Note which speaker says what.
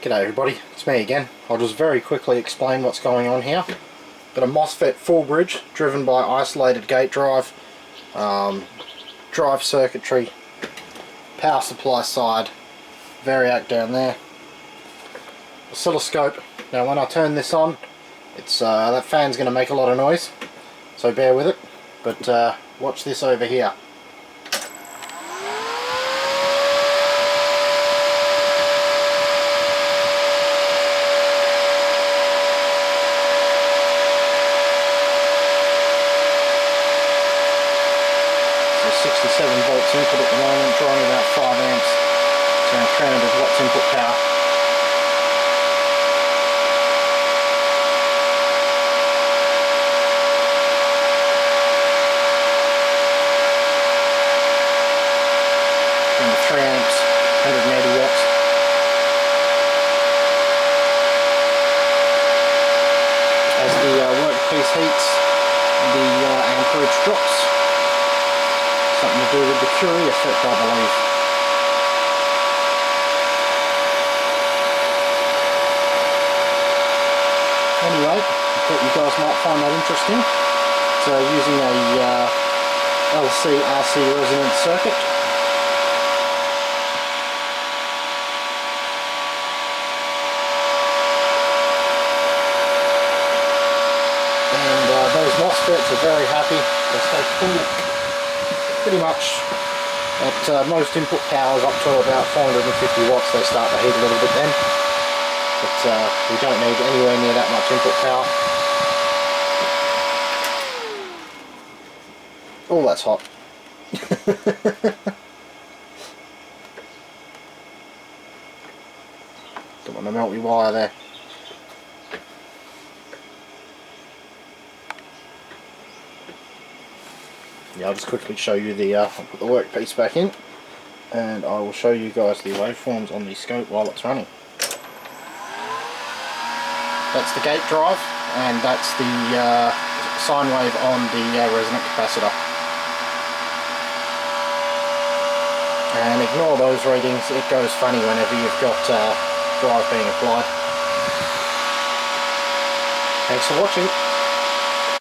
Speaker 1: G'day everybody, it's me again. I'll just very quickly explain what's going on here. Got a Mosfet Full Bridge driven by isolated gate drive, drive circuitry, power supply side, variac down there, oscilloscope. Now when I turn this on, it's that fan's going to make a lot of noise, so bear with it, but watch this over here. So 67 volts input at the moment, drawing about 5 amps, it's around 300 watts input power. And 3 amps, 180 watts. As the workpiece heats, the amperage drops. Something to do with the Curie effect, I believe. Anyway, I thought you guys might find that interesting. So using a LC-RC resonant circuit. And those Mosfets are very happy. They stay cool. Pretty much at most input powers up to about 450 watts they start to heat a little bit then, but we don't need anywhere near that much input power. Oh, that's hot. Don't want to melt your wire there. Yeah, I'll just quickly show you the, I'll put the workpiece back in and I will show you guys the waveforms on the scope while it's running. That's the gate drive and that's the sine wave on the resonant capacitor. And ignore those readings, it goes funny whenever you've got drive being applied. Thanks for watching.